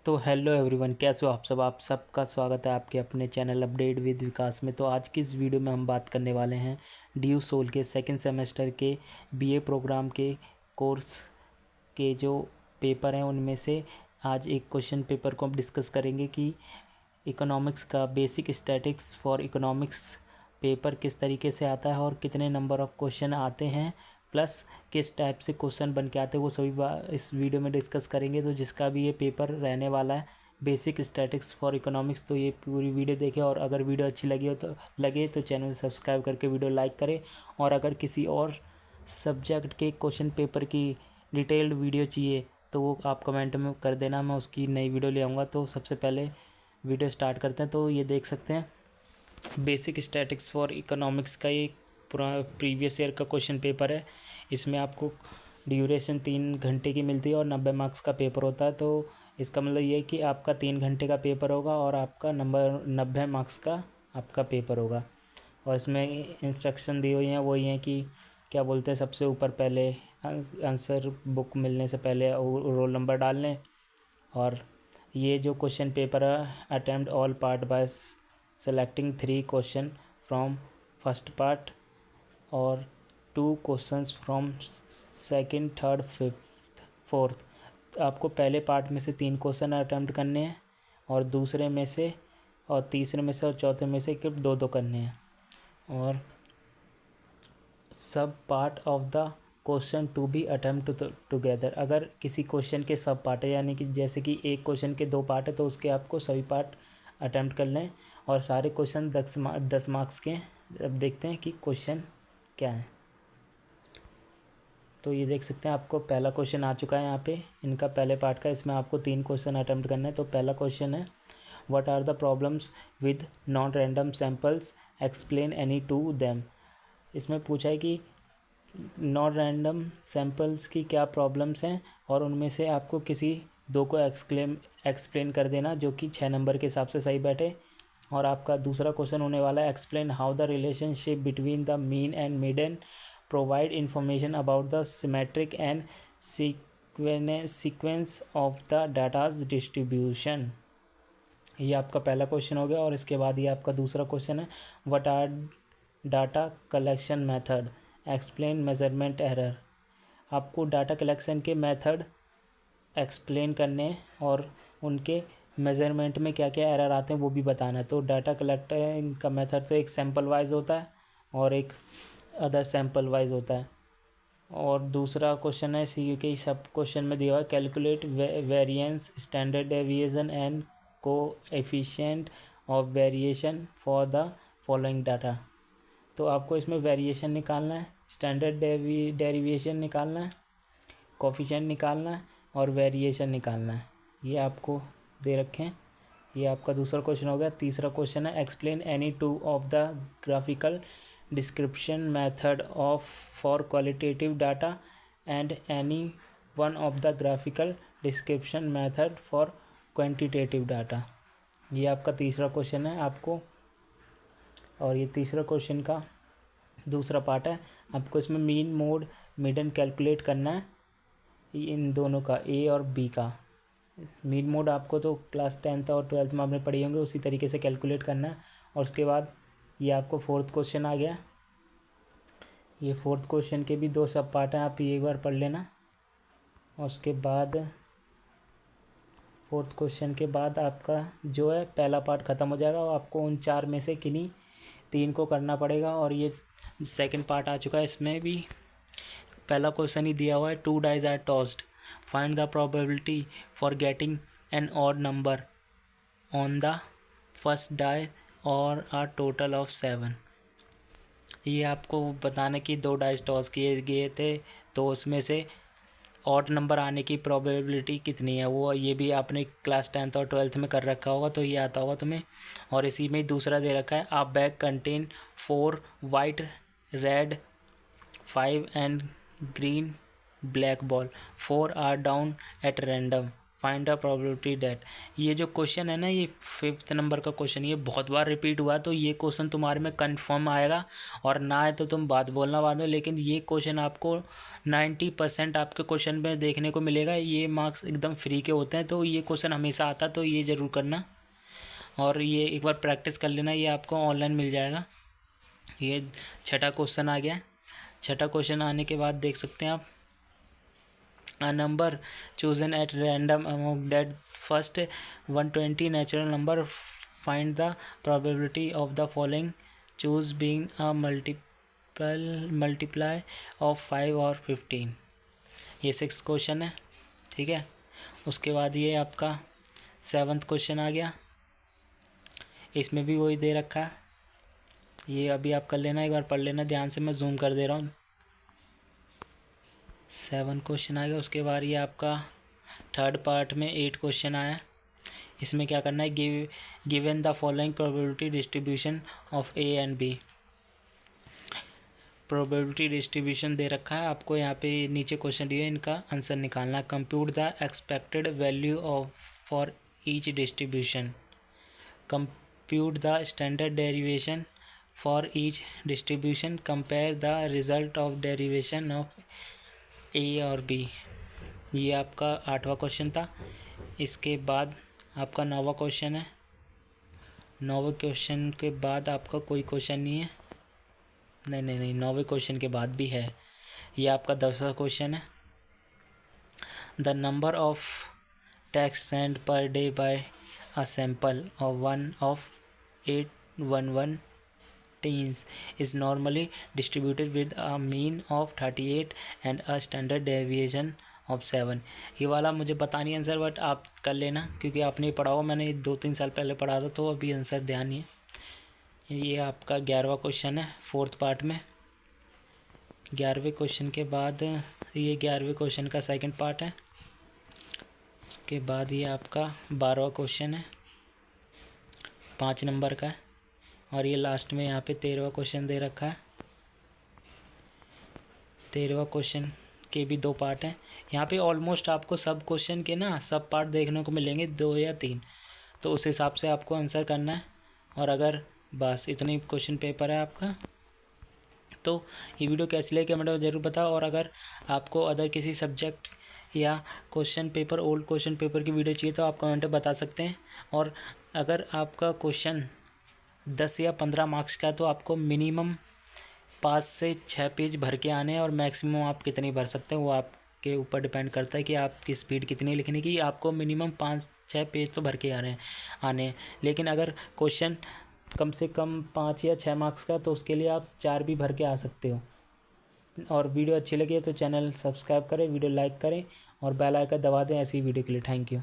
तो hello everyone, कैसे हो आप सब। आप सबका स्वागत है आपके अपने चैनल अपडेट विद विकास में। तो आज की इस वीडियो में हम बात करने वाले हैं ड्यू सोल के सेकंड सेमेस्टर के बीए प्रोग्राम के कोर्स के जो पेपर हैं उनमें से आज एक क्वेश्चन पेपर को हम डिस्कस करेंगे कि इकोनॉमिक्स का basic statics for economics paper किस तरीके से आता है और कितने नंबर ऑफ़ क्वेश्चन आते हैं, प्लस किस टाइप से क्वेश्चन बन के आते हैं, वो सभी इस वीडियो में डिस्कस करेंगे। तो जिसका भी ये पेपर रहने वाला है बेसिक स्टैटिक्स फॉर इकोनॉमिक्स, तो ये पूरी वीडियो देखें। और अगर वीडियो अच्छी लगे तो चैनल सब्सक्राइब करके वीडियो लाइक करें। और अगर किसी और सब्जेक्ट के क्वेश्चन पेपर की डिटेल्ड वीडियो चाहिए तो वो आप कमेंट में कर देना, मैं उसकी नई वीडियो ले आऊँगा। तो सबसे पहले वीडियो स्टार्ट करते हैं। तो ये देख सकते हैं बेसिक स्टैटिक्स फॉर इकोनॉमिक्स का ये प्रीवियस ईयर का क्वेश्चन पेपर है। इसमें आपको ड्यूरेशन 3 घंटे की मिलती है और 90 मार्क्स का पेपर होता है। तो इसका मतलब ये है कि आपका 3 घंटे का पेपर होगा और आपका 90 मार्क्स का आपका पेपर होगा। और इसमें इंस्ट्रक्शन दी हुई हैं, वही हैं कि क्या बोलते हैं, सबसे ऊपर पहले आंसर बुक मिलने से पहले रोल नंबर डाल लें। और ये जो क्वेश्चन पेपर है, attempt all part by selecting 3 question from first part और 2 questions from second, third, fifth, fourth. तो आपको पहले पार्ट में से 3 क्वेश्चन अटेम्प्ट करने हैं और दूसरे में से और तीसरे में से और चौथे में से सिर्फ 2 करने हैं। और सब part of the question to be attempt together. अगर किसी क्वेश्चन के सब पार्ट है, यानी कि जैसे कि एक क्वेश्चन के 2 पार्ट है तो उसके आपको सभी पार्ट अटेम्प्ट कर लें। और सारे क्वेश्चन 10 मार्क्स के हैं। अब देखते हैं कि क्वेश्चन क्या है। तो ये देख सकते हैं आपको पहला क्वेश्चन आ चुका है यहाँ पे इनका पहले पार्ट का। इसमें आपको 3 क्वेश्चन अटेम्प्ट करना है। तो पहला क्वेश्चन है, what are the problems with non random samples, explain any two them. इसमें पूछा है कि नॉन रैंडम सैम्पल्स की क्या प्रॉब्लम्स हैं और उनमें से आपको किसी 2 को एक्सप्लेन कर देना जो कि 6 नंबर के हिसाब से सही बैठे। और आपका दूसरा क्वेश्चन होने वाला है, explain how the relationship between the mean and median provide information about the symmetric and sequence of the datas distribution. ये आपका पहला क्वेश्चन हो गया। और इसके बाद ये आपका दूसरा क्वेश्चन है, what are data collection method, explain measurement error. आपको डाटा कलेक्शन के मेथड एक्सप्लेन करने हैं और उनके मेज़रमेंट में क्या क्या एरर आते हैं वो भी बताना है। तो डाटा कलेक्टिंग का मेथड तो एक सैम्पल वाइज होता है और एक अदर सैम्पल वाइज होता है। और दूसरा क्वेश्चन है सी के सब क्वेश्चन में दिया हुआ है, calculate variance, standard deviation and coefficient of variation for the following data. तो आपको इसमें वेरिएशन निकालना है, स्टैंडर्ड डेरिवेशन निकालना है, कोफिशिएंट निकालना है और वेरिएशन निकालना है। ये आपको दे रखे हैं। ये आपका दूसरा क्वेश्चन हो गया। तीसरा क्वेश्चन है, explain any 2 of the graphical description method of for qualitative data and any 1 of the graphical description method for quantitative data. ये आपका तीसरा क्वेश्चन है आपको। और ये तीसरा क्वेश्चन का दूसरा पार्ट है, आपको इसमें मीन, मोड, मीडियन कैलकुलेट करना है, इन दोनों का, ए और बी का। मीन मोड आपको तो क्लास 10th और 12th में आपने पढ़ी होंगे, उसी तरीके से कैलकुलेट करना है। और उसके बाद ये आपको 4th क्वेश्चन आ गया। ये 4th क्वेश्चन के भी 2 सब पार्ट हैं, आप ये एक बार पढ़ लेना। और उसके बाद 4th क्वेश्चन के बाद आपका जो है पहला पार्ट ख़त्म हो जाएगा और आपको उन 4 में से किन्हीं 3 को करना पड़ेगा। और ये सेकंड पार्ट आ चुका है। इसमें भी पहला क्वेश्चन ही दिया हुआ है, 2 dies are tossed, find the probability for getting an odd number on the first die और अ टोटल ऑफ 7। ये आपको बताने की 2 डाइज टॉस किए गए थे तो उसमें से ऑड नंबर आने की प्रोबेबिलिटी कितनी है, वो ये भी आपने क्लास 10th और 12th में कर रखा होगा तो ये आता होगा तुम्हें। और इसी में दूसरा दे रखा है, a bag contain 4 white, red, 5 and green black ball, 4 are drawn at random, find the probability that. ये जो क्वेश्चन है ना, ये 5th नंबर का क्वेश्चन, ये बहुत बार रिपीट हुआ, तो ये क्वेश्चन तुम्हारे में कंफर्म आएगा, और ना आए तो तुम बात बोलना बाद में, लेकिन ये क्वेश्चन आपको 90% आपके क्वेश्चन में देखने को मिलेगा। ये मार्क्स एकदम फ्री के होते हैं, तो ये क्वेश्चन हमेशा आता, तो ये ज़रूर करना, और ये एक बार प्रैक्टिस कर लेना, ये आपको ऑनलाइन मिल जाएगा। ये छठा क्वेश्चन आ गया। छठा क्वेश्चन आने के बाद देख सकते हैं आप, a number chosen at random among that first 120 natural number, find the probability of the following choose being a multiply of 5 और 15। ये 6th क्वेश्चन है, ठीक है। उसके बाद ये आपका 7th क्वेश्चन आ गया, इसमें भी वही दे रखा है। ये अभी आप कर लेना, एक बार पढ़ लेना ध्यान से, मैं जूम कर दे रहा हूँ। 7 क्वेश्चन आ गया। उसके बाद ये आपका 3rd पार्ट में 8 क्वेश्चन आया। इसमें क्या करना है, given the following probability distribution of A and B. Probability distribution दे रखा है आपको, यहाँ पे नीचे क्वेश्चन दिए, इनका आंसर निकालना। Compute the expected value of for each distribution, compute the standard derivation for each distribution, compare the result of derivation of A और बी। ये आपका 8वां क्वेश्चन था। इसके बाद आपका 9वां क्वेश्चन है। 9वें क्वेश्चन के बाद आपका कोई क्वेश्चन नहीं है, नहीं 9वें क्वेश्चन के बाद भी है। ये आपका 10वां क्वेश्चन है। The number of text send per day by a sample of 1 of 811 teens is normally distributed with a mean of 38 and a standard deviation of 7। ये वाला मुझे पता नहीं आंसर, बट आप कर लेना, क्योंकि आपने पढ़ा हो, मैंने 2-3 साल पहले पढ़ा था, तो अभी आंसर ध्यान नहीं है। ये आपका 11वां क्वेश्चन है 4th पार्ट में। 11वें क्वेश्चन के बाद ये 11वें क्वेश्चन का 2nd पार्ट है। उसके बाद ये आपका 12वां क्वेश्चन है, 5 नंबर का है, और ये लास्ट में यहाँ पे 13वां क्वेश्चन दे रखा है। 13वां क्वेश्चन के भी 2 पार्ट हैं। यहाँ पे ऑलमोस्ट आपको सब क्वेश्चन के ना सब पार्ट देखने को मिलेंगे, 2 या 3, तो उस हिसाब से आपको आंसर करना है। और अगर बस इतनी क्वेश्चन पेपर है आपका, तो ये वीडियो कैसी लगी कमेंट में ज़रूर बताओ। और अगर आपको अदर किसी सब्जेक्ट या question paper, old question paper की वीडियो चाहिए, तो आप कमेंट में बता सकते हैं। और अगर आपका क्वेश्चन 10 या 15 मार्क्स का, तो आपको मिनिमम 5 से 6 पेज भर के आने हैं, और मैक्सिमम आप कितनी भर सकते हैं वो आपके ऊपर डिपेंड करता है कि आपकी स्पीड कितनी है लिखने की। आपको मिनिमम 5-6 पेज तो भर के आने हैं। लेकिन अगर क्वेश्चन कम से कम 5 या 6 मार्क्स का, तो उसके लिए आप 4 भी भर के आ सकते हो। और वीडियो अच्छी लगी तो चैनल सब्सक्राइब करें, वीडियो लाइक करें, और बेल आइकन दबा दें ऐसी वीडियो के लिए। Thank you.